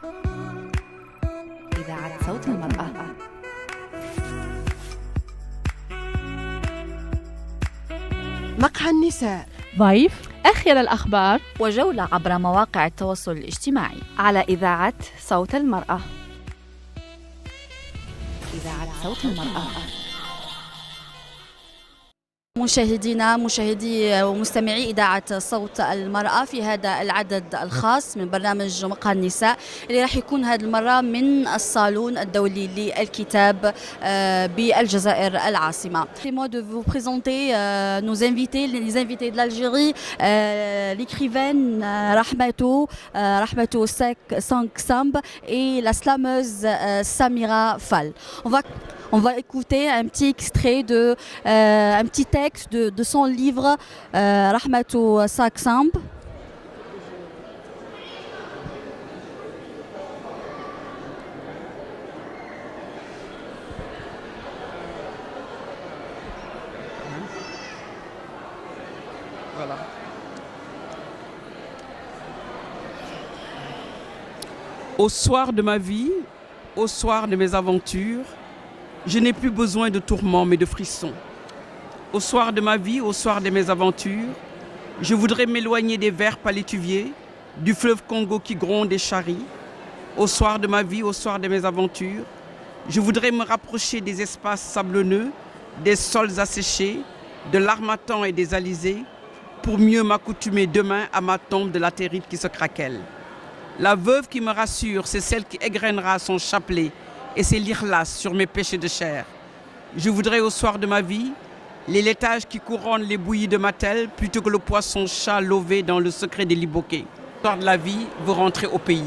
إذاعة صوت المرأة. مقهى النساء. ضيف آخر الأخبار وجولة عبر مواقع التواصل الاجتماعي على إذاعة صوت المرأة. إذاعة صوت المرأة. مشاهدينا مشاهدي ومستمعي إذاعة صوت المرأة في هذا العدد الخاص من برنامج مقهى النساء اللي راح يكون هذه المرة من الصالون الدولي للكتاب بالجزائر العاصمة. Permettez-moi de vous présenter nos invités, les invités de l'Algérie, l'écrivaine Rahmatou Sanksamb et la slameuse Samira Fall. On va écouter un petit extrait un petit texte de son livre Rahmatou Sanksamb. Voilà. Au soir de ma vie, au soir de mes aventures, je n'ai plus besoin de tourments mais de frissons. Au soir de ma vie, au soir de mes aventures, je voudrais m'éloigner des vers palétuviers, du fleuve Congo qui gronde et charrie. Au soir de ma vie, au soir de mes aventures, je voudrais me rapprocher des espaces sablonneux, des sols asséchés, de l'harmattan et des alizés, pour mieux m'accoutumer demain à ma tombe de latérite qui se craquelle. La veuve qui me rassure, c'est celle qui égrènera son chapelet et c'est l'irlas sur mes péchés de chair. Je voudrais au soir de ma vie les laitages qui couronnent les bouillies de Mattel plutôt que le poisson-chat lové dans le secret des liboquets. Au soir de la vie, vous rentrez au pays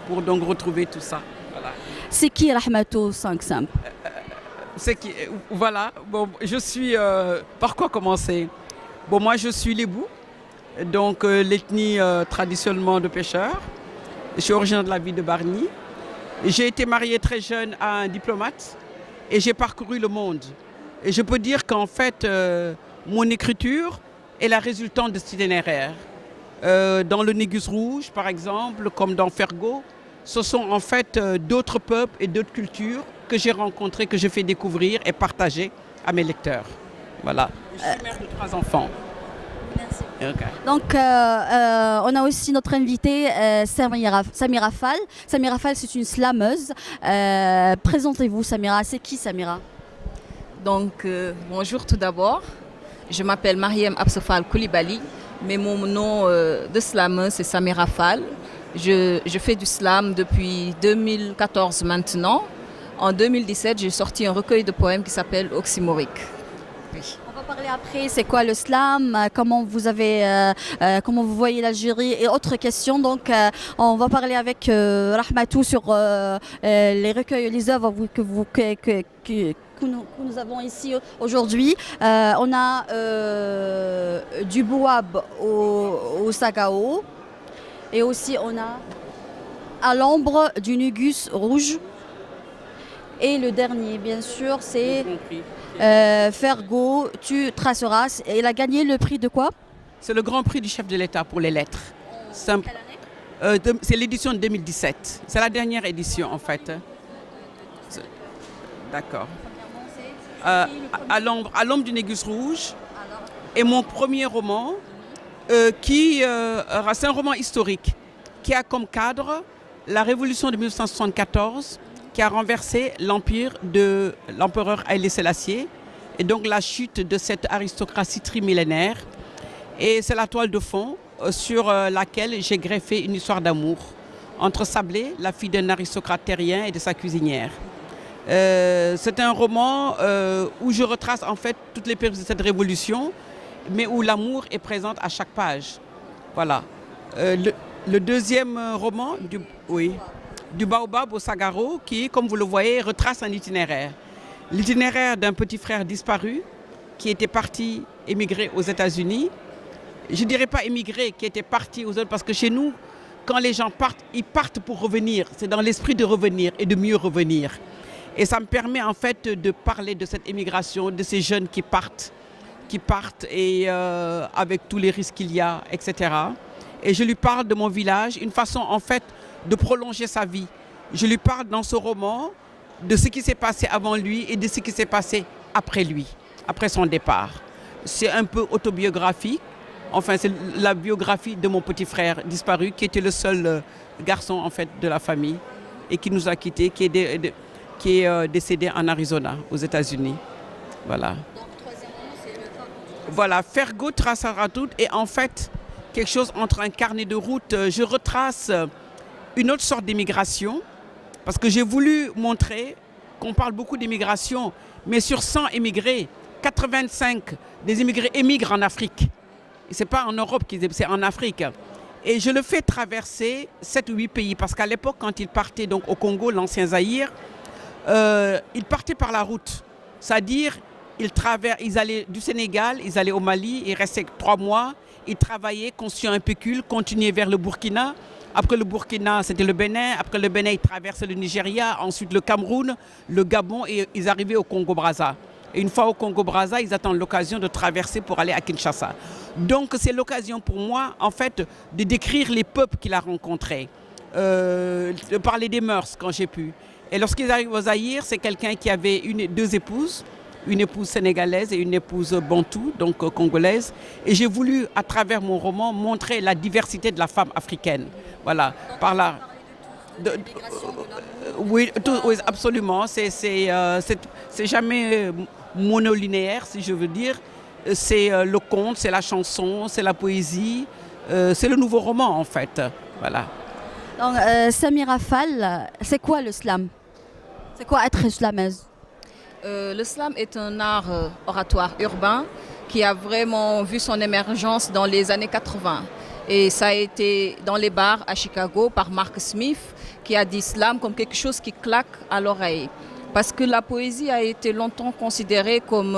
pour donc retrouver tout ça. Voilà. C'est qui Rahmatou Sanksamb? Voilà, bon, je suis... par quoi commencer? Bon, moi je suis l'Ébou, donc l'ethnie traditionnellement de pêcheurs. Je suis originaire de la ville de Bargny. J'ai été mariée très jeune à un diplomate et j'ai parcouru le monde. Et je peux dire qu'en fait, mon écriture est la résultante de cet itinéraire. Dans le Négus Rouge, par exemple, comme dans Fergo, ce sont en fait d'autres peuples et d'autres cultures que j'ai rencontrées, que je fais découvrir et partager à mes lecteurs. Voilà. Je suis mère de 3 enfants. Merci. Okay. Donc, on a aussi notre invitée Samira Fall. Samira Fall, c'est une slameuse. Présentez-vous, Samira. C'est qui, Samira? Donc, bonjour tout d'abord. Je m'appelle Mariam Absofal Koulibaly, mais mon nom de slameuse, c'est Samira Fall. Je fais du slam depuis 2014 maintenant. En 2017, j'ai sorti un recueil de poèmes qui s'appelle Oxymorique. Oui. On va parler après, c'est quoi le slam, comment vous voyez l'Algérie et autres questions. Donc, on va parler avec Rahmatou sur les recueils, les œuvres que nous avons ici aujourd'hui. On a du Bouab au Sagao et aussi on a à l'ombre du Négus Rouge. Et le dernier, bien sûr, c'est Fergo, tu traceras. Et il a gagné le prix de quoi? C'est le Grand Prix du chef de l'État pour les lettres. Quelle année? C'est l'édition de 2017. C'est la dernière édition, en fait. D'accord. À l'ombre du Négus Rouge. Et mon premier roman, c'est un roman historique qui a comme cadre la révolution de 1974 qui a renversé l'empire de l'empereur Haïlé Sélassié et donc la chute de cette aristocratie trimillénaire. Et c'est la toile de fond sur laquelle j'ai greffé une histoire d'amour entre Sablé, la fille d'un aristocrate terrien, et de sa cuisinière. C'est un roman où je retrace en fait toutes les périodes de cette révolution, mais où l'amour est présent à chaque page. Voilà. Le deuxième roman, du Baobab au Sagaro, qui, comme vous le voyez, retrace un itinéraire. L'itinéraire d'un petit frère disparu qui était parti émigrer aux États-Unis. Je ne dirais pas émigrer, qui était parti aux autres, parce que chez nous, quand les gens partent, ils partent pour revenir. C'est dans l'esprit de revenir et de mieux revenir. Et ça me permet en fait de parler de cette émigration, de ces jeunes qui partent et avec tous les risques qu'il y a, etc. Et je lui parle de mon village, une façon en fait de prolonger sa vie. Je lui parle dans ce roman de ce qui s'est passé avant lui et de ce qui s'est passé après lui, après son départ. C'est un peu autobiographique. Enfin, c'est la biographie de mon petit frère disparu, qui était le seul garçon en fait de la famille et qui nous a quittés, qui est décédé en Arizona, aux États-Unis. Voilà. Voilà, Fergo tracera tout et en fait quelque chose entre un carnet de route. Je retrace une autre sorte d'immigration parce que j'ai voulu montrer qu'on parle beaucoup d'immigration, mais sur 100 immigrés, 85 des immigrés émigrent en Afrique. Ce n'est pas en Europe, c'est en Afrique. Et je le fais traverser 7 ou 8 pays parce qu'à l'époque, quand ils partaient donc, au Congo, l'ancien Zaïre, ils partaient par la route. C'est-à-dire, ils allaient du Sénégal, ils allaient au Mali, ils restaient 3 mois, ils travaillaient, construisaient un pécule, continuaient vers le Burkina. Après le Burkina, c'était le Bénin. Après le Bénin, ils traversaient le Nigeria, ensuite le Cameroun, le Gabon et ils arrivaient au Congo-Brazza. Et une fois au Congo-Brazza, ils attendent l'occasion de traverser pour aller à Kinshasa. Donc c'est l'occasion pour moi, en fait, de décrire les peuples qu'il a rencontrés, de parler des mœurs quand j'ai pu. Et lorsqu'ils arrivent au Zaïre, c'est quelqu'un qui avait 2 épouses, une épouse sénégalaise et une épouse bantou, donc congolaise. Et j'ai voulu, à travers mon roman, montrer la diversité de la femme africaine. Voilà, par là. Oui, oui, absolument. C'est jamais monolinéaire, si je veux dire. C'est le conte, c'est la chanson, c'est la poésie. C'est le nouveau roman, en fait. Voilà. Donc, Samira Fall, c'est quoi le slam? C'est quoi être slameuse? Le slam est un art oratoire urbain qui a vraiment vu son émergence dans les années 80. Et ça a été dans les bars à Chicago par Mark Smith qui a dit slam comme quelque chose qui claque à l'oreille. Parce que la poésie a été longtemps considérée comme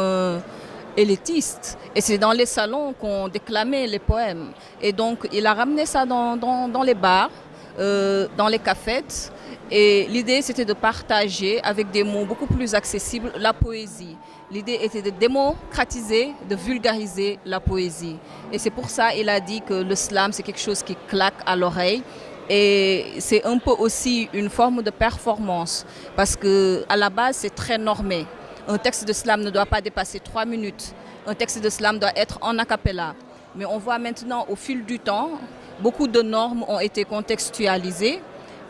élitiste. Et c'est dans les salons qu'on déclamait les poèmes. Et donc il a ramené ça dans les bars, dans les cafettes. Et l'idée, c'était de partager avec des mots beaucoup plus accessibles la poésie. L'idée était de démocratiser, de vulgariser la poésie. Et c'est pour ça qu'il a dit que le slam, c'est quelque chose qui claque à l'oreille. Et c'est un peu aussi une forme de performance. Parce qu'à la base, c'est très normé. Un texte de slam ne doit pas dépasser 3 minutes. Un texte de slam doit être en a cappella. Mais on voit maintenant, au fil du temps, beaucoup de normes ont été contextualisées.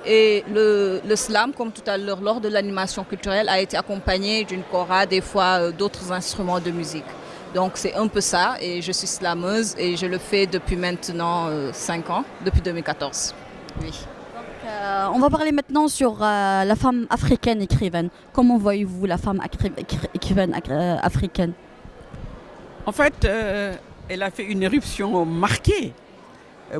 Et le slam, comme tout à l'heure, lors de l'animation culturelle, a été accompagné d'une kora, des fois d'autres instruments de musique. Donc c'est un peu ça, et je suis slameuse, et je le fais depuis maintenant 5 ans, depuis 2014. Oui. Donc, on va parler maintenant sur la femme africaine écrivaine. Comment voyez-vous la femme écrivaine africaine? En fait, elle a fait une éruption marquée.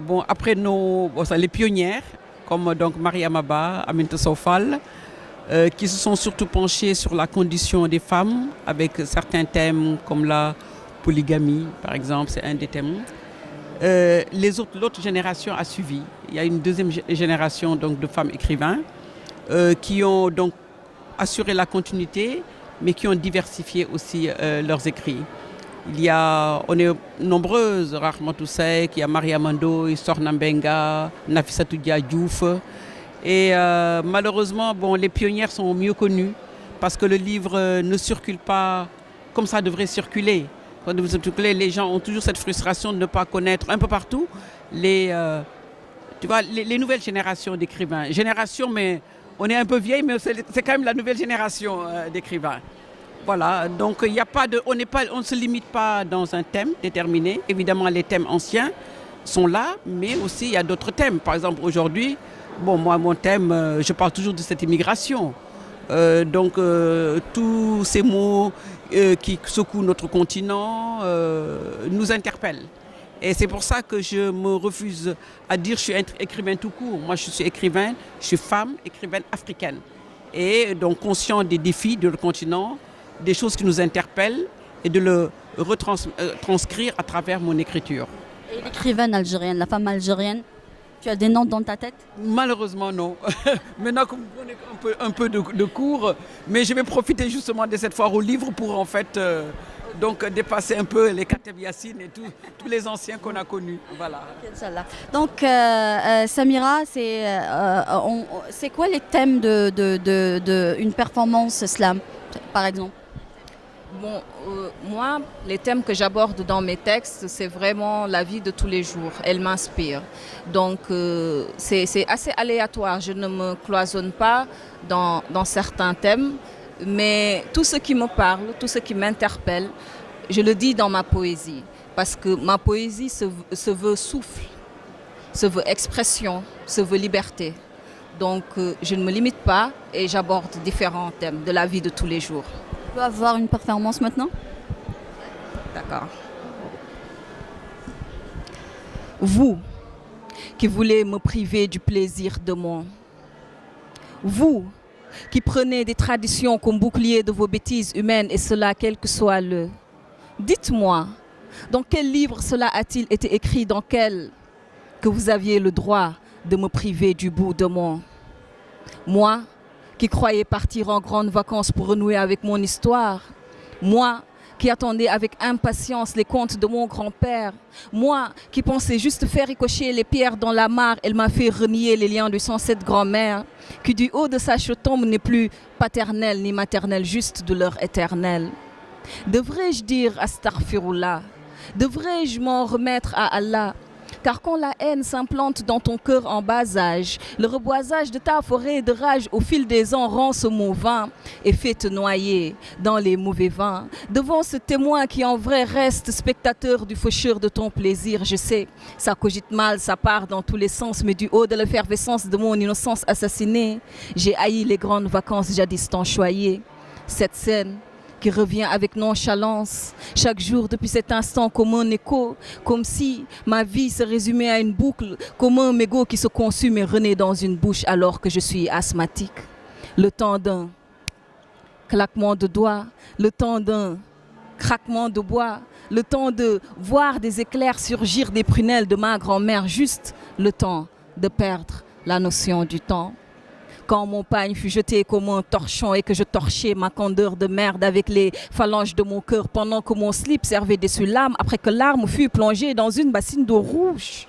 Bon, après les pionnières, comme donc Mariam Abba, Aminata Sow Fall, qui se sont surtout penchées sur la condition des femmes avec certains thèmes comme la polygamie, par exemple, c'est un des thèmes. L'autre génération a suivi. Il y a une deuxième génération donc, de femmes écrivains qui ont donc assuré la continuité, mais qui ont diversifié aussi leurs écrits. On est nombreuses, Rahmatou Seck, il y a Maria Mando, Sorna Mbenga, Nafissatou Dia Diouf. Et malheureusement, les pionnières sont mieux connues parce que le livre ne circule pas comme ça devrait circuler. Les gens ont toujours cette frustration de ne pas connaître un peu partout les nouvelles générations d'écrivains. Génération, mais on est un peu vieille, mais c'est quand même la nouvelle génération d'écrivains. Voilà, donc il y a pas de, on ne se limite pas dans un thème déterminé. Évidemment, les thèmes anciens sont là, mais aussi il y a d'autres thèmes. Par exemple, aujourd'hui, moi, mon thème, je parle toujours de cette immigration. Tous ces mots qui secouent notre continent nous interpellent. Et c'est pour ça que je me refuse à dire que je suis écrivain tout court. Moi, je suis écrivain, je suis femme, écrivaine africaine. Et donc conscient des défis de notre continent, des choses qui nous interpellent et de le retranscrire à travers mon écriture. Et l'écrivaine algérienne, la femme algérienne, tu as des noms dans ta tête? Malheureusement, non. Maintenant que vous prenez un peu de cours, mais je vais profiter justement de cette foire au livre pour en fait Donc dépasser un peu les Kateb Yassine et tous les anciens qu'on a connus. Voilà. Inch'Allah. Donc, Samira, c'est quoi les thèmes d'une performance slam, par exemple? Bon, moi, les thèmes que j'aborde dans mes textes, c'est vraiment la vie de tous les jours. Elle m'inspire. Donc, c'est assez aléatoire. Je ne me cloisonne pas dans certains thèmes, mais tout ce qui me parle, tout ce qui m'interpelle, je le dis dans ma poésie. Parce que ma poésie se veut souffle, se veut expression, se veut liberté. Donc, je ne me limite pas et j'aborde différents thèmes de la vie de tous les jours. On peut avoir une performance maintenant? D'accord. Vous qui voulez me priver du plaisir de mon. Vous qui prenez des traditions comme bouclier de vos bêtises humaines et cela quel que soit le. Dites-moi, dans quel livre cela a-t-il été écrit, dans quel que vous aviez le droit de me priver du bout de mon. Moi qui croyais partir en grandes vacances pour renouer avec mon histoire. Moi qui attendais avec impatience les contes de mon grand-père. Moi qui pensais juste faire ricocher les pierres dans la mare, elle m'a fait renier les liens de son cette grand-mère, qui du haut de sa tombe n'est plus paternelle ni maternelle, juste douleur éternelle. Devrais-je dire astaghfirullah? Devrais-je m'en remettre à Allah? Car quand la haine s'implante dans ton cœur en bas âge, le reboisage de ta forêt de rage au fil des ans rend ce mot vain et fait te noyer dans les mauvais vins. Devant ce témoin qui en vrai reste spectateur du faucheur de ton plaisir, je sais, ça cogite mal, ça part dans tous les sens, mais du haut de l'effervescence de mon innocence assassinée, j'ai haï les grandes vacances jadis tant choyées. Cette scène qui revient avec nonchalance, chaque jour depuis cet instant comme un écho, comme si ma vie se résumait à une boucle, comme un mégot qui se consume et renaît dans une bouche alors que je suis asthmatique. Le temps d'un claquement de doigts, le temps d'un craquement de bois, le temps de voir des éclairs surgir des prunelles de ma grand-mère, juste le temps de perdre la notion du temps. Quand mon pagne fut jeté comme un torchon et que je torchais ma candeur de merde avec les phalanges de mon cœur pendant que mon slip servait d'essuie-larmes après que l'arme fut plongée dans une bassine d'eau rouge.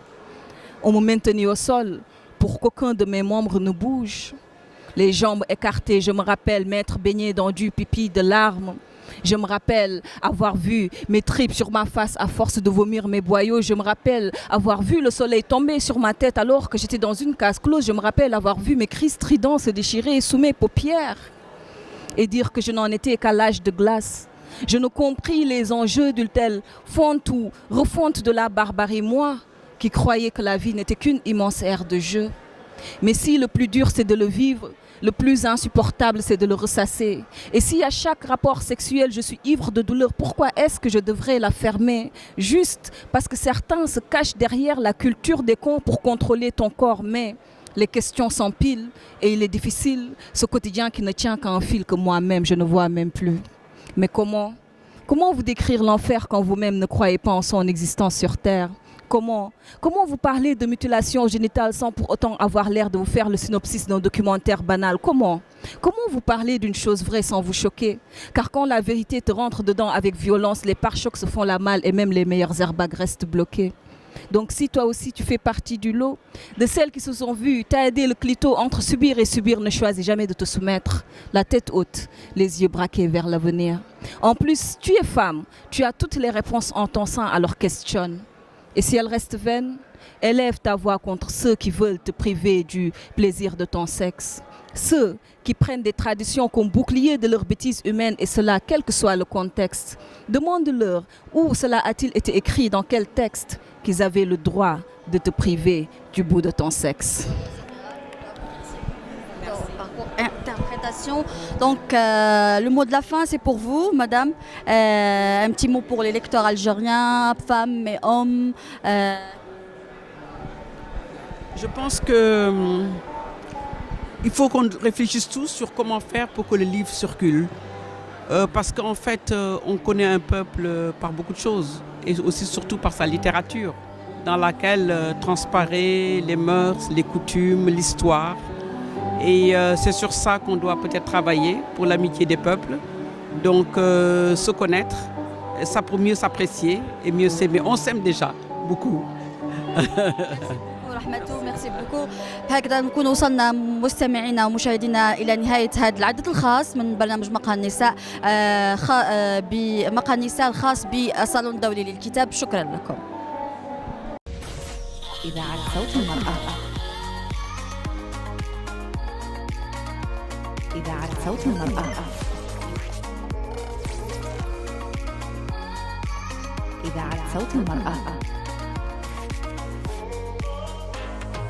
On me maintenait au sol pour qu'aucun de mes membres ne bouge. Les jambes écartées, je me rappelle m'être baigné dans du pipi de larmes. Je me rappelle avoir vu mes tripes sur ma face à force de vomir mes boyaux. Je me rappelle avoir vu le soleil tomber sur ma tête alors que j'étais dans une case close. Je me rappelle avoir vu mes cris stridents se déchirer sous mes paupières et dire que je n'en étais qu'à l'âge de glace. Je ne compris les enjeux d'une telle fonte ou refonte de la barbarie, moi qui croyais que la vie n'était qu'une immense aire de jeu. Mais si le plus dur c'est de le vivre, le plus insupportable, c'est de le ressasser. Et si à chaque rapport sexuel, je suis ivre de douleur, pourquoi est-ce que je devrais la fermer? Juste parce que certains se cachent derrière la culture des cons pour contrôler ton corps. Mais les questions s'empilent et il est difficile, ce quotidien qui ne tient qu'à un fil que moi-même, je ne vois même plus. Mais comment vous décrire l'enfer quand vous-même ne croyez pas en son existence sur Terre? Comment vous parler de mutilation génitale sans pour autant avoir l'air de vous faire le synopsis d'un documentaire banal? Comment vous parler d'une chose vraie sans vous choquer? Car quand la vérité te rentre dedans avec violence, les pare-chocs se font la malle et même les meilleurs airbags restent bloqués. Donc si toi aussi tu fais partie du lot de celles qui se sont vues t'aider le clito entre subir et subir, ne choisis jamais de te soumettre, la tête haute, les yeux braqués vers l'avenir. En plus, tu es femme, tu as toutes les réponses en ton sein, alors questionne. Et si elle reste vaine, élève ta voix contre ceux qui veulent te priver du plaisir de ton sexe. Ceux qui prennent des traditions comme bouclier de leurs bêtises humaines, et cela quel que soit le contexte. Demande-leur où cela a-t-il été écrit, dans quel texte, qu'ils avaient le droit de te priver du bout de ton sexe. Interprétation. Donc, le mot de la fin, c'est pour vous, madame. Un petit mot pour les lecteurs algériens, femmes et hommes. Je pense que il faut qu'on réfléchisse tous sur comment faire pour que le livre circule. Parce qu'en fait, on connaît un peuple par beaucoup de choses, et aussi surtout par sa littérature, dans laquelle transparaissent les mœurs, les coutumes, l'histoire. Et c'est sur ça qu'on doit peut-être travailler pour l'amitié des peuples. Donc se connaître, ça pour mieux s'apprécier et mieux s'aimer. On s'aime déjà beaucoup. رحمته ميرسي بوكو. هكذا نكون وصلنا مستمعينا ومشاهدينا الى نهايه هذا العدد الخاص من برنامج مقهى النساء بمقهى النساء الخاص بالصالون الدولي للكتاب. شكرا لكم. إذاعة صوت المرأة. إذاعة صوت المرأة. إذاعة صوت المرأة.